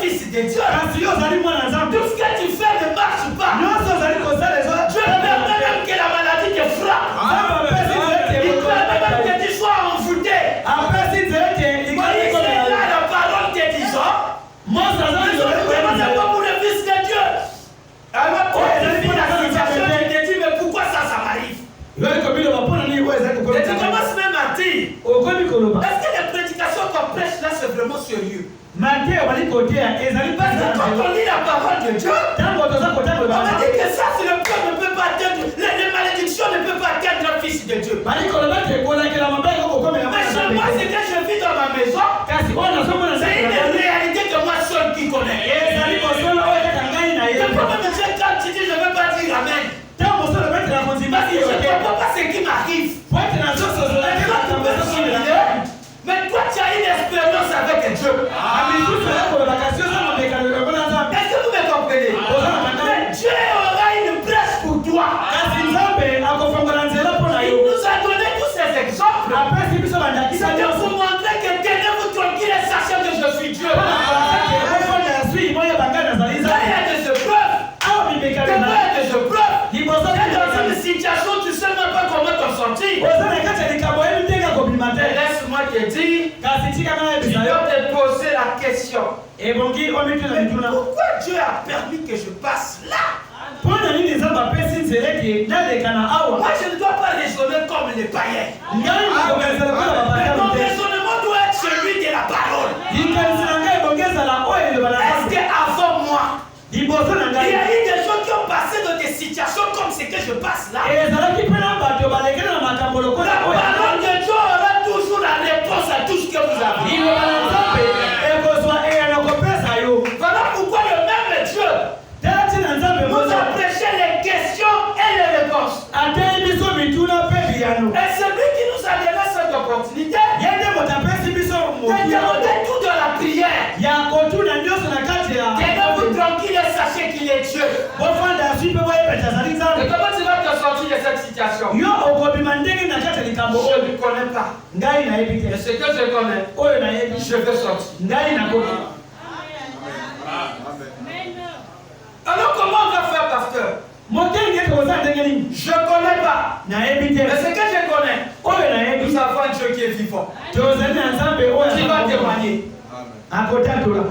fils de Dieu, tout ce que tu fais ne marche pas. Dieu permet même que la maladie te frappe. Il permet même que tu sois envoûté. Moïse est là, la parole te disant, c'est pas pour le fils de Dieu. Alors, quand tu vis la situation, tu te dis, mais pourquoi ça m'arrive? Et tu commences même à dire, est-ce que les prédications qu'on prêche là, c'est vraiment sérieux? Parce que quand on lit la parole de Dieu, on a dit que ça, c'est le peuple ne peut pas atteindre, les malédictions ne peuvent pas atteindre le fils de Dieu. Mais chez moi, ce que je vis dans ma maison, c'est une réalité que moi seul qui connais. Je peux même dire quand tu dis, je ne veux pas dire Amen. Parce que je ne comprends pas ce qui m'arrive. Mais toi, tu as une expérience avec Dieu. Est-ce que vous me comprenez? Mais Dieu aura une presse pour toi. Il nous a donné tous ces exemples. C'est pour montrer que tenez-vous tranquille et sachez que je suis Dieu. Il y a des preuves. Dans une situation, tu ne sais même pas comment t'en sortir. Laisse-moi te dire, tu dois te poser la question. Pourquoi Dieu a permis que je passe là? Moi, je ne dois pas raisonner comme les païens. Mais mon raisonnement doit être celui de la parole. Est-ce qu'avant moi, il y a eu des gens qui ont passé dans des situations comme ce que je passe là? La parole de Dieu aura toujours la réponse à tout ce que vous avez. Voilà pourquoi le même Dieu nous a prêché les questions et les réponses. Et celui qui nous a donné cette opportunité, de demander tout dans la prière. Tenez-vous tranquille et sachez qu'il est Dieu. Et comment tu vas te sortir de cette situation? Je ne connais pas. Et ce que je connais, je veux sortir. Alors comment on va faire, pasteur? Je ne connais pas. Mais ce que je connais, nous avons un Dieu qui est vivant. Qui va témoigner.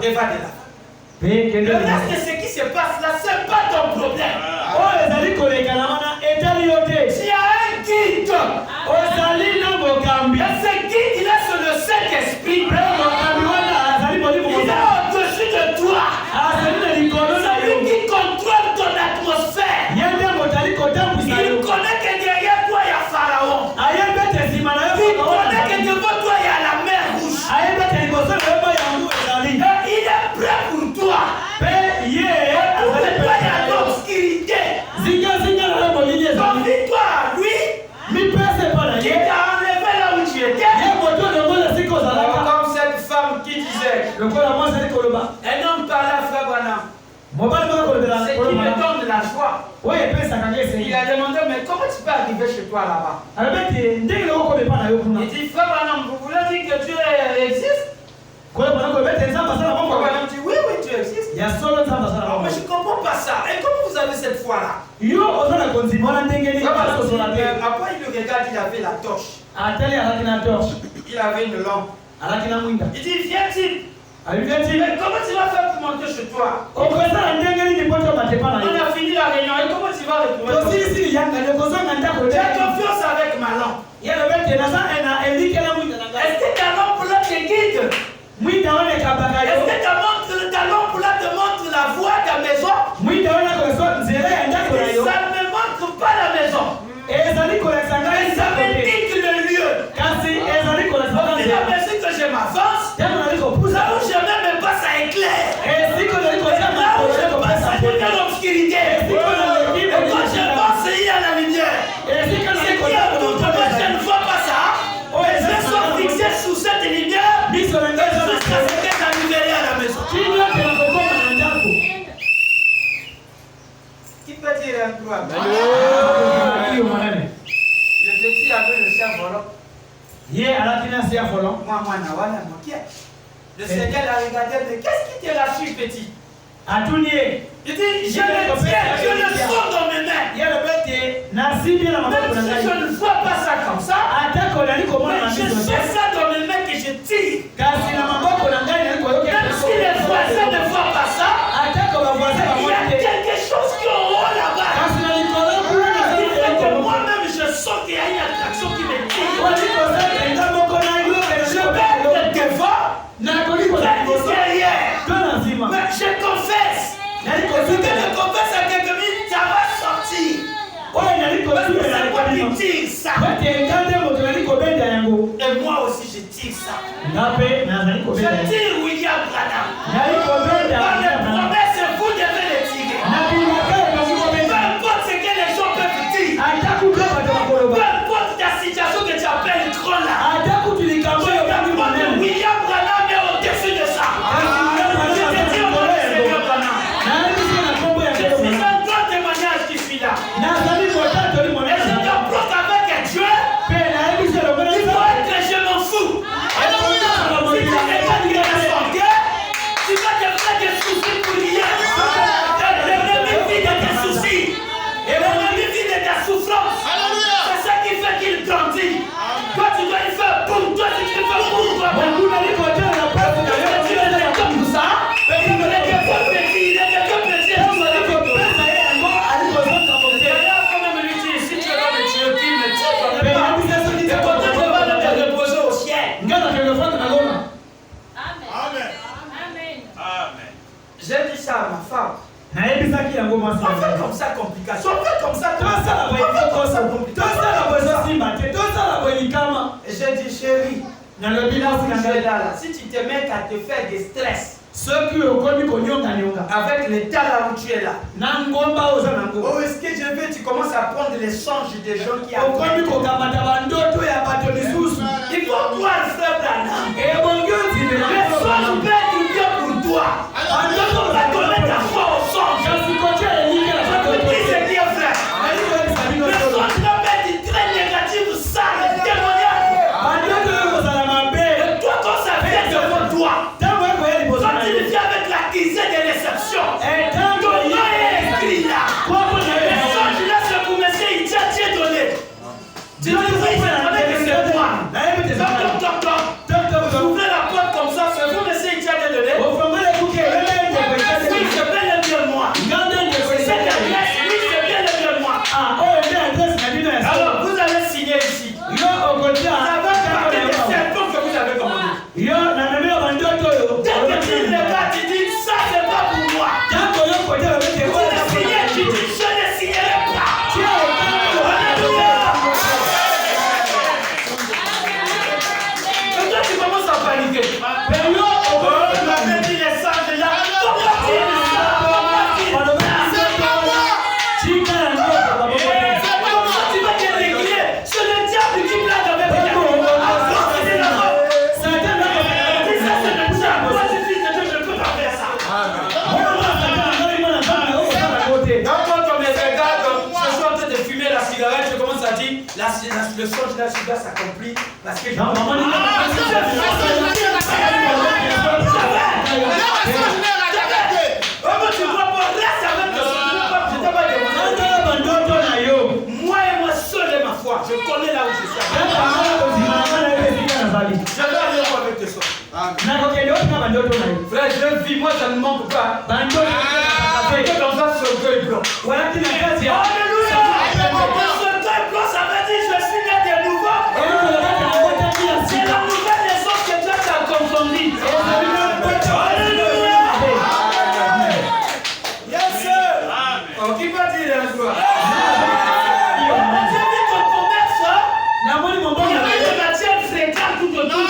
Et va de là. Le reste de ce qui se passe là, ce n'est pas ton problème. Tu as un guide. Et ce guide, il est sur le Saint-Esprit. Il est au-dessus de toi. Celui qui contrôle ton atmosphère. Il connaît que derrière toi, il y a Pharaon. Il connaît que devant toi, il y a la mer rouge. Et il est prêt pour toi. Pour toi, il y a l'obscurité. Confie-toi à lui. Qui t'a enlevé là où tu étais. Comme cette femme qui disait, un homme parlait à Frère Branham. Ce qui me donne de la joie. Il a demandé, mais comment tu peux arriver chez toi là-bas? Il dit, Frère Branham, vous voulez dire que Dieu existe? Frère Branham dit, oui, Dieu existe. Mais je ne comprends pas ça. Et comment vous avez cette foi-là? Après, il le regarde, il avait la torche. Il avait une lampe. Il dit, viens-t-il? Mais comment tu vas faire pour monter chez toi? On a fini la réunion. Et comment tu vas retrouver? Tu as confiance avec ma lampe. Est-ce que ta lampe là te guide? Est-ce que ta lampe là te montre la voie de ta maison? Ça ne me montre pas la maison. Ça m'indique le lieu. Au fur et à mesure que je m'avance, là où je mets mes pas, ça éclaire. Là où je passe, ça devient l'obscurité. Et quand je passe, il y a la lumière. Ce qui est autour de moi, je ne vois pas ça. Je suis fixé sous cette lumière jusqu'à ce que j'arriverai à la maison. dire, mais qu'est-ce qui te rassure, petit? Atulie. Il dit, je le tiens, je le sens dans mes mains. Même si je ne vois pas ça comme ça, mais je sens ça dans mes mains que je tire. Même si les voisins ne voient pas ça, il y a quelque chose qui est en haut là-bas. Il fait que moi-même, je sens qu'il y a une attraction qui me tire. Je vais être devant, derrière. Mais je confesse. Si tu ne confesses à quelqu'un, ça va sortir. Parce que c'est moi qui tire ça. Et moi aussi je tire ça. Je tire William Branham. Par les promesses, vous devez les tirer. Peu importe ce que les gens peuvent dire. Peu importe ta situation que tu appelles trop là. William Branham est au-dessus de ça. Je te dis au nom de Seigneur Branham. Je suis un grand témoignage qui suis là. Et je te bloque avec Dieu. Il faut être je m'en fous. Si tu regardes la santé, tu vas te faire des soucis pour rien. L'ennemi vit de tes soucis. Et l'ennemi vit de ta souffrance. C'est ça qui fait qu'il grandit. Toi tu dois y faire boum. Toi tu fais boum. Toi tu es comme ça. Il est petit. Si tu es là, mais tu es qui, mais tu es pas. Et quand tu vas te reposer au ciel. Amen. J'ai dit ça à ma femme. On fait comme ça complication. On fait comme ça. Et j'ai dit chérie, si tu te mets à te faire des stress avec l'état là où tu es là, où est-ce que je vais, tu commences à prendre les songes des gens qui apprennent. Il faut croire frère Branham. Les songes peuvent être bien pour toi. On ne peut pas donner ta foi aux songes. Je te dis ce qui est vrai. Les songes peuvent être très négatifs, sales, démoniaques. Et toi, quand ça vient devant toi, quand tu viens avec l'accusé de réception, ton nom est écrit là. Les songes là, c'est pour monsieur Itia, tu es donné. Tu dis oui, c'est donné que c'est moi. Vous ouvrez la porte comme ça, c'est vous monsieur Itia, tu es donné. Oui, c'est bien le bien moi. Cette adresse, oui, c'est bien le bien moi. Alors, vous allez signer ici. Vous avez parlé des serpents que vous avez commandés. Dès que tu regardes, tu dis ça, c'est pas pour moi. Vous le signez, tu dis je ne signerai pas. Alléluia. Et toi, tu commences à paniquer. On m'avait dit les sages là. Tu vas te réguler. C'est le diable qui blague avec toi. Le songe là, celui-là s'accomplit parce que je comment tu vois pas, reste avec le songe. Je t'ai pas demandé. Moi et moi seul et ma foi, je connais là où je suis. Je vais aller voir avec tes songes. Frère, je vis, moi ça ne manque pas. C'est que dans un cercueil blanc. Alléluia. Ça veut dire je suis né de nouveau. C'est la nouvelle naissance que Dieu t'a confondue. Alléluia. Yes sir. Qui va dire la joie? J'ai vu ton commerce. Il y avait de la tienne fréquente tout autour de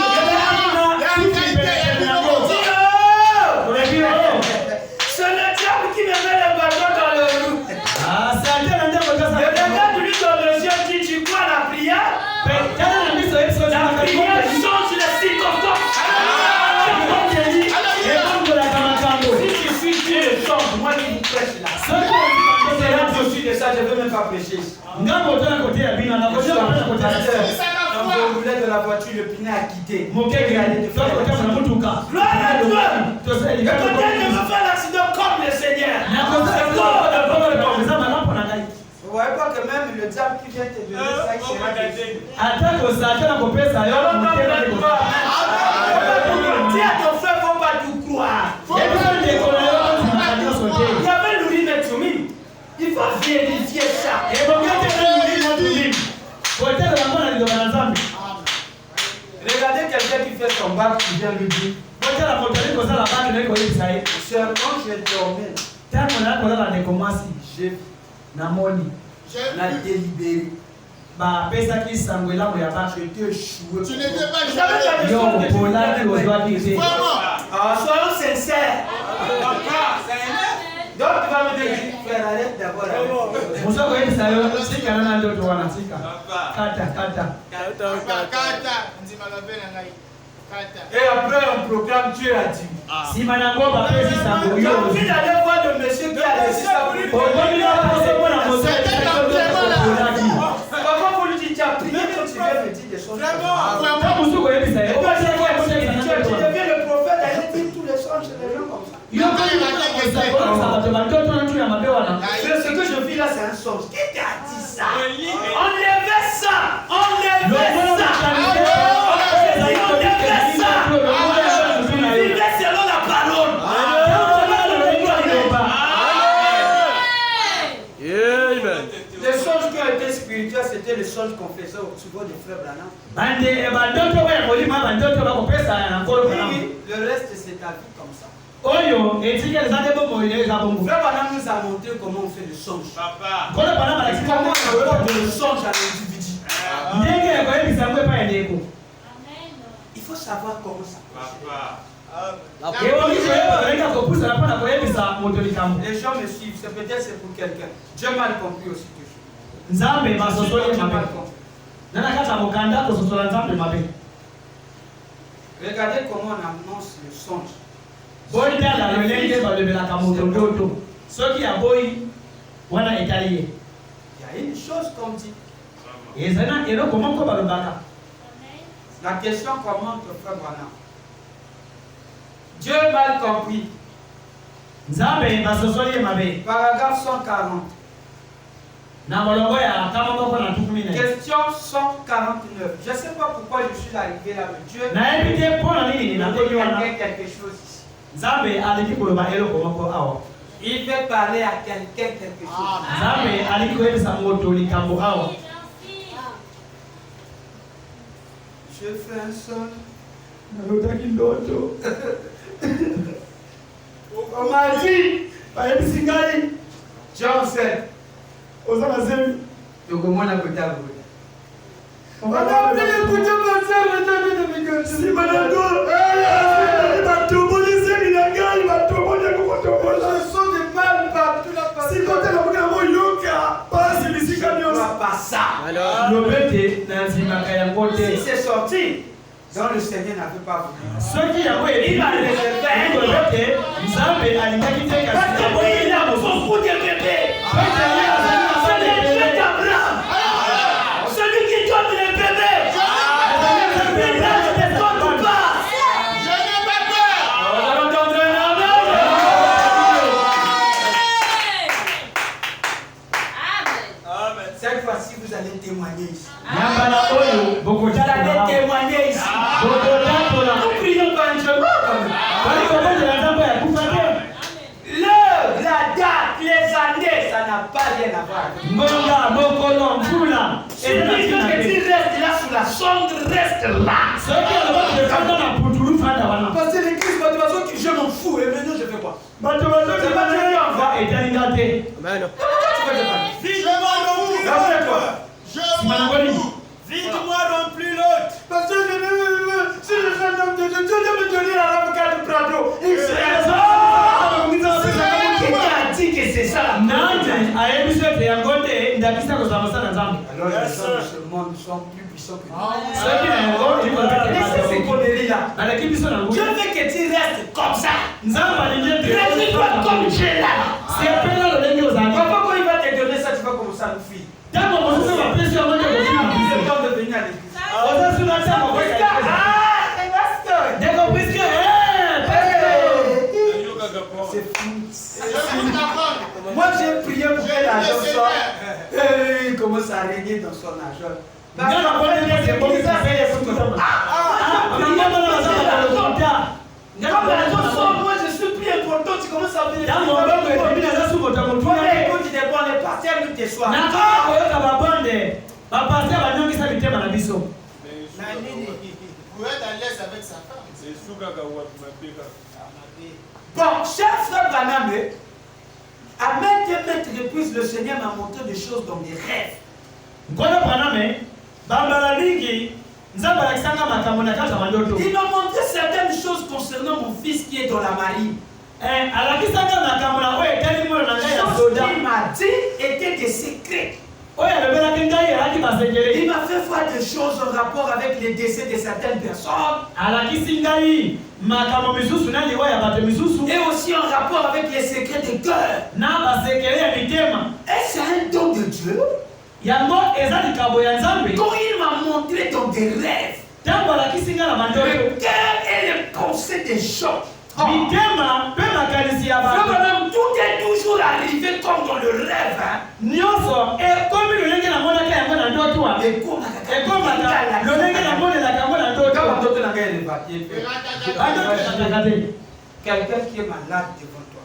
c'est le diable qui me met le bâton dans le roue. Tu crois la prière? La prière change les circonstances. Si je suis Dieu, change. Moi qui vous prêche là. C'est là que je suis de ça, je ne veux même pas prêcher. Quand on roulait de la voiture, le pneu a quitté. Gloire à Dieu. Et quand elle me fait l'accident comme le Seigneur. Vous voyez pas que même le diable qui vient te donner ça, il sera déçu. Dis à ton frère, faut pas tout croire. Il y avait l'urine et tout. Il faut vérifier ça. Regardez quelqu'un qui fait son bac qui vient lui dire seulement je dormais. J'ai délibéré. J'étais échoué. Tu n'étais pas soyons sincères. Donc tu vas me dire, frère, arrête d'abord. Et après on proclame Dieu a dit. J'ai envie d'aller voir le monsieur qui a laissé ça pour lui. Comment vous lui dites, tu as prié quand tu viens me dire des choses. Tu deviens le prophète, d'aller dire tous les songes chez les gens comme ça. Ce que je vis là, c'est un songe. Qui t'a dit ça? Enlevez ça! Enlevez ça! Vivez selon la parole. Les songes qui ont été spirituels, c'était les songes qu'on faisait au niveau du frère Branham. Le reste, c'est ta vie comme ça. Frère Branham nous a montré comment on fait le songe. Comment on apporte le songe à l'individu. Il faut savoir comment ça marche. Les gens me suivent, c'est peut-être c'est pour quelqu'un. Dieu m'a compris aussi toujours. Regardez comment on annonce le songe. Il y a une chose qu'on dit. La question comment te frère Branham. Dieu mal compris. Paragraphe 140. Question 149. Je ne sais pas pourquoi je suis arrivé là, mais Dieu m'a dit quelque chose ici. Il veut parler à quelqu'un quelque chose. Je fais un son. On m'a dit, John 7. On a si c'est sorti, donc le Seigneur n'avait pas voulu. Il va réserver il a beaucoup de bébés. C'est les jeux d'Abraham. Celui qui donne les bébés. Il ne compte pas. Je n'ai pas peur. On va entendre un amen. Cette fois-ci, vous allez témoigner ici. Vous allez témoigner ici. Nous prions par un chemin. L'heure, la date, les années, ça n'a pas rien à voir. Celui que tu restes là sous la sonde, reste là. Parce que l'église, je m'en fous. Et maintenant, je fais quoi? C'est pas Dieu qui envoie. Vide-moi non plus l'autre. Parce que si je suis un homme de Dieu, Dieu me donner l'avocat de Prado. Qui t'a dit que c'est ça la alors les gens de ce monde sont plus puissants que nous. Laissez ces conneries-là. Dieu veut que tu restes comme ça. Reste-toi comme tu es là. Papa, quand il va te donner ça, tu vas commencer à nous fuir. C'est temps de venir à l'église. c'est fou. Moi, j'ai prié pour que l'argent soit. Il commence à régner dans son argent. Moi, je suis plus important, tu commences à venir. On est parti à nous déçoir. Pour être à l'aise avec sa femme. Bon, cher frère Branham, à maintes reprises, le Seigneur m'a montré des choses dans mes rêves. Il m'a montré certaines choses concernant mon fils qui est dans la marine. Ce qu'il m'a dit était des secrets. Il m'a fait voir des choses en rapport avec les décès de certaines personnes. Et aussi en rapport avec les secrets de cœur. Est-ce un don de Dieu? Quand il m'a montré dans des rêves le cœur et le conseil des gens. Tout est toujours arrivé comme dans le rêve. Quelqu'un qui est malade devant toi.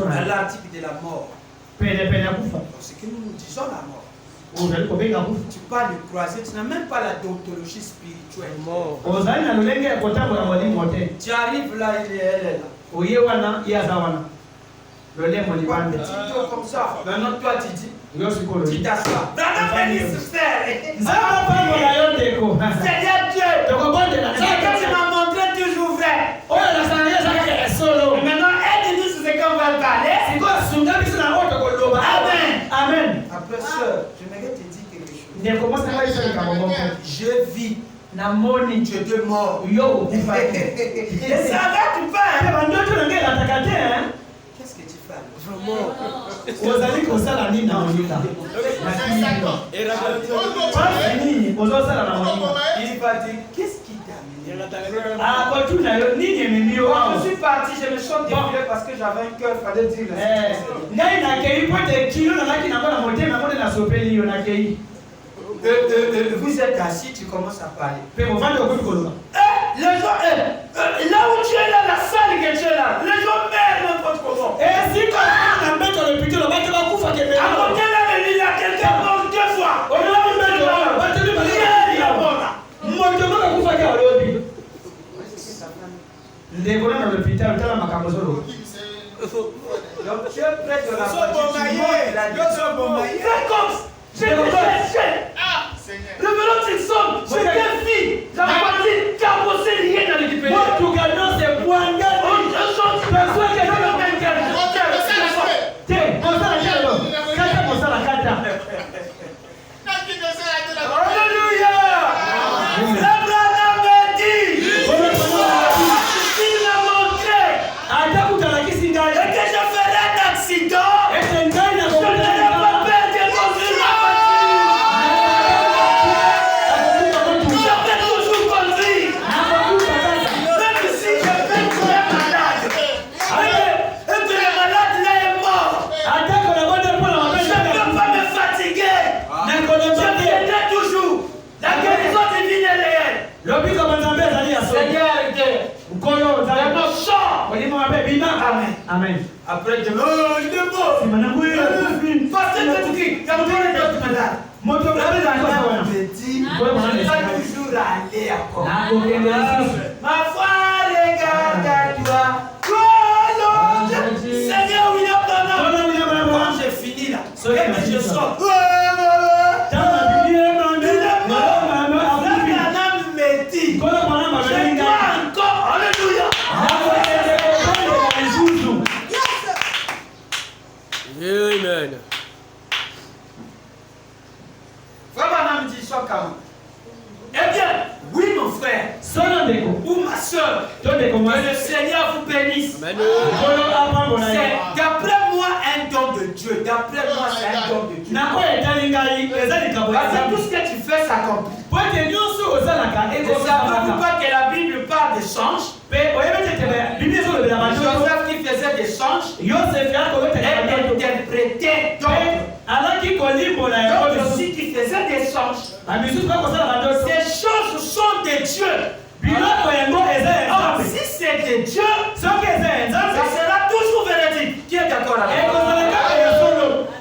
Maladie de la mort. Ce que nous disons la mort. Tu parles de croisé, tu n'as même pas la dontologie spirituelle. Tu arrives là, elle est là. Comme ça. Maintenant, toi, tu dis. Tu t'assois. Seigneur Dieu, tu m'as montré toujours vrai. Maintenant, aide-nous sur ce qu'on va parler. Amen. Amen. Après, sœur, j'aimerais te dire quelque chose. Je vis. Je te mords. Et ça va, tu parles. Qu'est-ce que tu fais? Il va dire, qu'est-ce qui t'a amené? Je suis parti, je me suis défilé parce que j'avais un cœur, il fallait dire. Vous êtes assis, tu commences à parler. Les gens, là où tu es là, la salle que tu es là, les gens meurent n'importe comment. À côté là, il y a quelqu'un mort 2 fois. Donc tu es près de la voiture. Fais comme révélons tes sommes, c'est quelle fille, la voiture, cabossé, rien dans l'équipement. Amen. Après, je dis, oh, il est mort. Parce que tu dis, tu as besoin d'être malade. Mon toujours aller encore. Ma foi, regarde à toi. Seigneur William Branham. Quand j'ai fini là, je sors. Amen. Frère Branham dit ça comment? Eh bien, oui mon frère, ou ma soeur, que le Seigneur vous bénisse. C'est d'après moi un don de Dieu. D'après moi c'est un don de Dieu. Parce que tout ce que tu fais s'accomplit. Ne savez-vous pas que la Bible parle de songe? Joseph qui faisait songes et interprétait d'autres aussi qui faisaient des songes. Ces choses sont de Dieu. Si c'est de Dieu, ça sera toujours véridique. Qui est d'accord avec moi?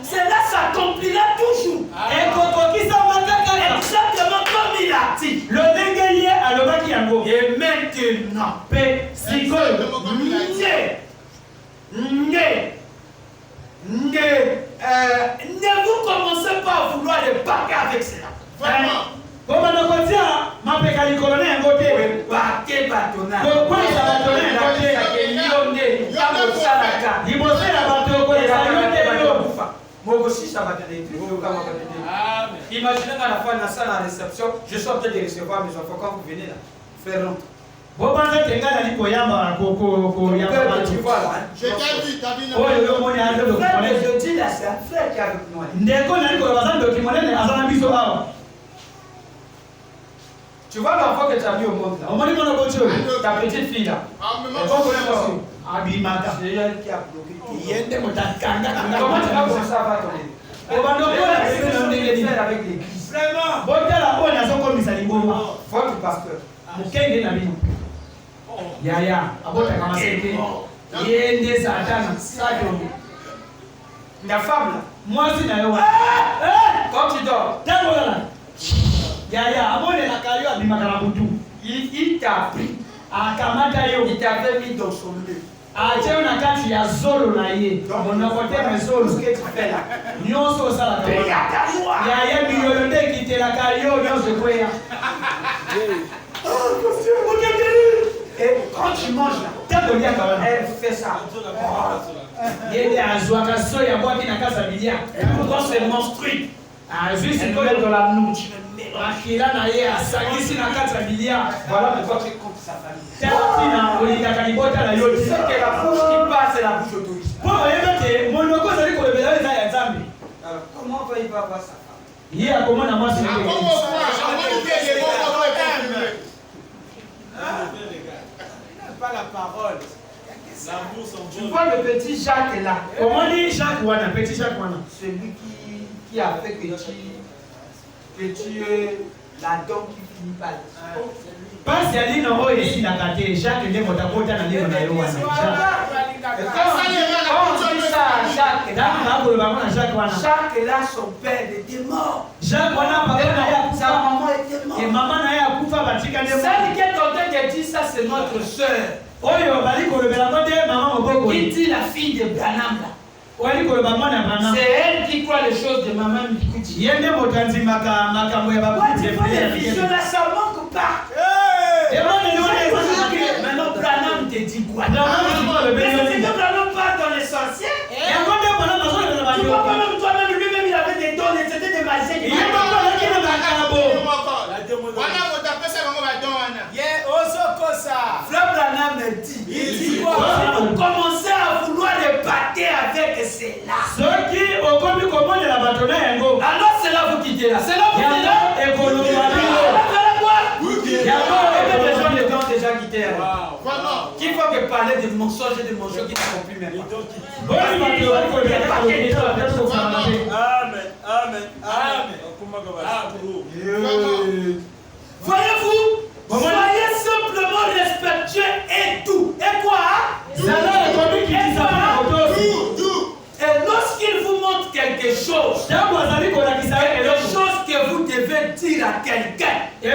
Cela s'accomplira toujours. Exactement comme il a dit. Et maintenant, ne vous commencez pas à vouloir les baquer avec cela. Vraiment. Imaginez à la fin de la salle à réception, je suis en train de recevoir mes enfants quand vous venez là. Frère, rentre. Je t'ai vu, t'as vu. Frère, je dis là, c'est un frère qui est avec moi. Tu vois l'enfant que tu as mis au monde là. Ta petite fille là. C'est elle qui a bloqué. Comment tu vas commencer à faire ton église? Avec l'église. Vraiment. Votre pasteur. La femme là. Quand tu dors, il t'a pris. Il t'avait mis dans son lit. Donc, tout ce que tu fais là. Et quand tu manges là, elle fait ça. Quand c'est monstrueux, elle met dans la nourriture. Voilà pourquoi tu comptes sa famille. C'est que la bouche qui passe, c'est la bouche autorisée. Alors, comment il va voir sa femme? Pas la parole. Tu vois le petit Jacques là. Comment dit Jacques Wana, petit Jacques Wana? Celui qui a fait que tu es la dame qui finit par le Pas si elle est dans le ici, la carte, Jacques est dans la côte, elle est dans la Jacques est là, son père était mort. Jacques Wana, sa maman était morte. et maman n'a pas pu faire Celle qui est en train de dire ça, c'est notre soeur. Il dit la fille de Branham là. C'est elle qui croit les choses de maman Mikuti. Ouais, tu vois les visions là, ça manque pas. Maintenant, Branham te dit quoi? Mais c'est que Branham parle dans l'essentiel. Tu vois pas même toi-même, lui-même il avait des dons, c'était des magiciens. Frère Branham me dit, vous commencez à vouloir les battre avec cela. Alors c'est là vous quittez là. C'est là vous quittez là. Les gens les ont déjà quitté. Qu'il faut que parler de mensonges et de mensonges qui ne sont plus même. Voyez-vous, soyez simplement respectueux et tout. Et quoi? Et lorsqu'il vous montre quelque chose, quelque chose que vous devez dire à quelqu'un qui a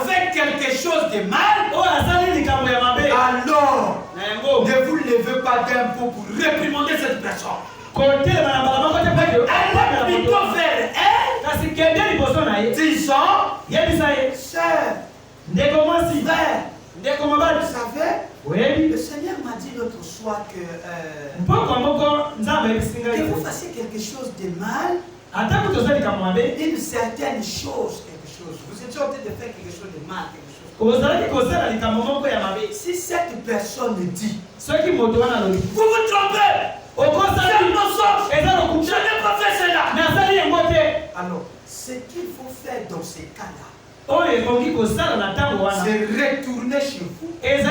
fait quelque chose de mal, alors ne vous levez pas d'un pot pour réprimander cette personne. Allez plutôt vers elle, disant, sœur, frère, vous savez, le Seigneur m'a dit l'autre soir que vous fassiez quelque chose de mal, une certaine chose, vous étiez en train de faire quelque chose de mal, si cette personne dit, vous vous trompez, c'est un mensonge, je n'ai pas fait cela. Alors, ce qu'il faut faire dans ces cas-là, c'est retourner chez vous et dire,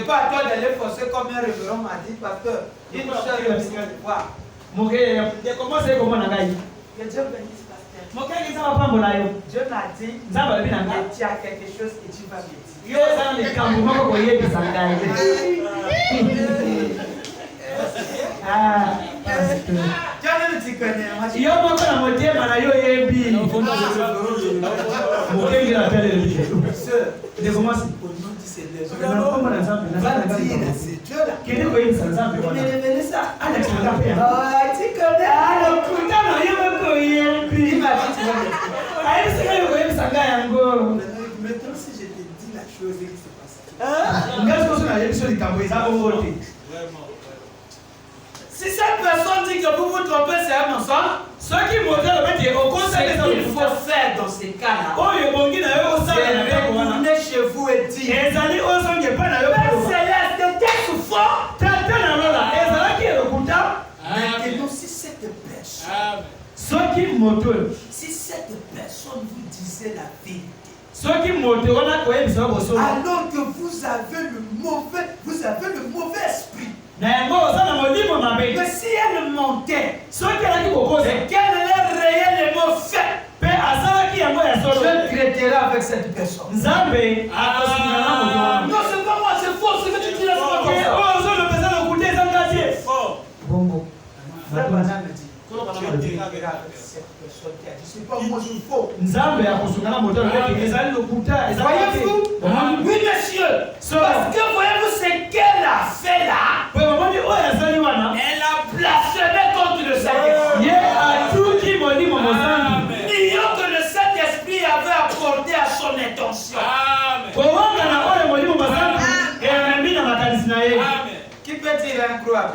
pas à toi d'aller forcer comme un révérend m'a dit, pasteur. Une seule besoin de voir. Comment c'est comment on a gagné? Que Dieu bénisse, pasteur. Dieu m'a dit, Tu as quelque chose que tu vas me dire. Toi-même tu connais. Maintenant, si je te dis la chose qui se passe. Si cette personne dit que vous vous trompez, c'est un mensonge. Ce qu'il faut faire dans ces cas-là, c'est retourner chez vous et dire Père Céleste, t'es souffrant. Maintenant, si cette personne vous disait la vérité, alors que vous avez le mauvais esprit. Mais si elle mentait, et qu'elle est réellement faite, je traiterai avec cette personne. Non, c'est pas moi, c'est faux. Ce que tu dis là, c'est pas comme ça. Je traiterai avec cette personne qui a dit, c'est pas moi, c'est faux. Voyez-vous? Oui, monsieur. Parce que voyez-vous ce qu'elle a fait là. Elle a blasphémé contre le Saint-Esprit. Disons que le Saint-Esprit avait accordé à son intention. Qui peut dire incroyable?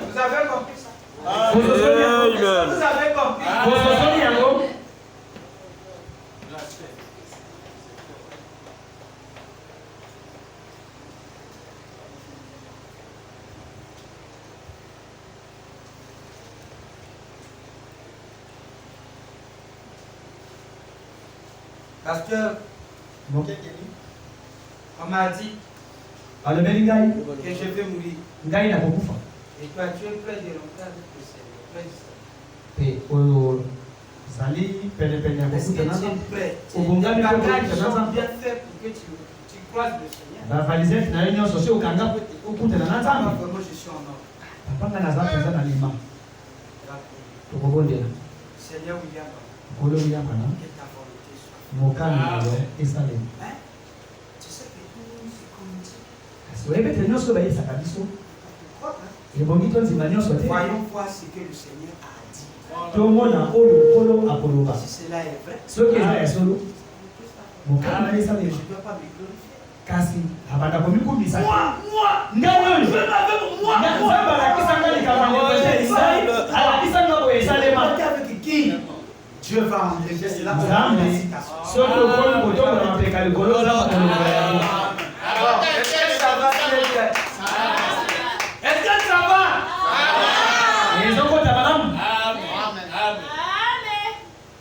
Vous avez compris ça? Vous avez compris? Pasteur, on m'a dit que je vais mourir. Et toi, tu es prêt de rentrer avec le Seigneur. Prêt du Seigneur. Est-ce que tu es prêt? Les bagages sont bien faits pour que tu croises le Seigneur. Vraiment, je suis en ordre. Seigneur William, que ta volonté soit. Tu sais que tout c'est comme Dieu. Voyons voir ce que le Seigneur a dit. Si cela est vrai, je ne dois pas me glorifier. Avec qui Dieu va enlever cela. Est-ce que ça va?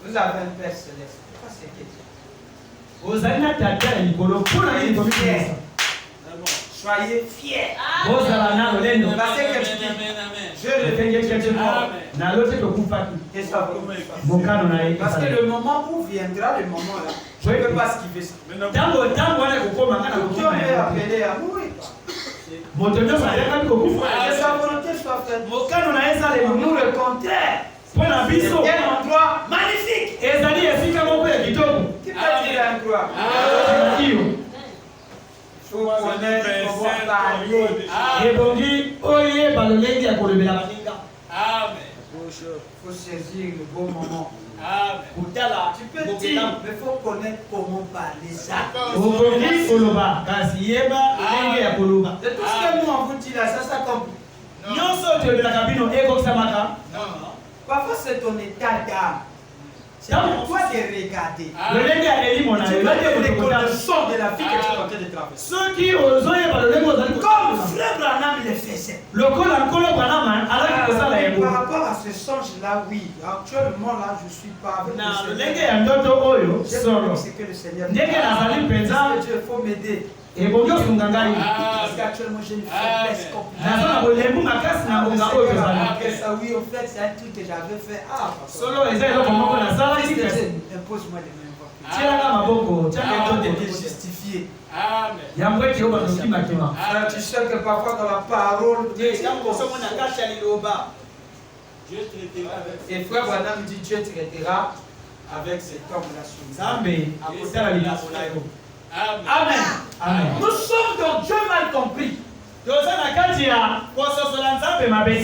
Vous avez un Père Céleste. Pourquoi c'est que soyez fiers. Parce que parce que le moment où viendra, le moment là, je ne peux pas esquiver ça. Dieu veut appeler à mourir. Que sa volonté soit faite. Nous le contraire. C'est un endroit magnifique. Qui peut dire un croix? Il faut connaître comment parler. Il faut saisir le bon moment. Tu peux dire, mais il faut connaître comment parler ça. C'est tout ce que nous on vous dit là, ça s'accomplit. Non. Parfois c'est ton état d'âme. C'est pour toi de regarder. Tu veux les conditions de la vie que tu es en train de traverser. Comme Frère Branham le faisait. Par rapport à ce songe-là, oui. Actuellement, là, je ne suis pas avec le Seigneur. C'est que le Seigneur me dit. Dieu, il faut m'aider. Et bon Dieu sunga ngai. Parce qu'actuellement j'ai une faiblesse compliquée. Naza na bolembu makasi na bonga oyo tozali. Oui, en fait, c'est un truc que j'avais fait. Solo eza eloko moko nasala Impose-moi de m'invoquer. tianga maboko tianga Avant de nzoto. te justifier. Yango eti oyo banoki makima. Tu sais que parfois dans la parole, Dieu et frère Branham dit Dieu traitera avec cet homme-là sur nous. Nzambe akosala likambo na yo. Amen. Amen. Nous sommes dans Dieu mal compris. Toza na kati ya kososola Nzambe mabe.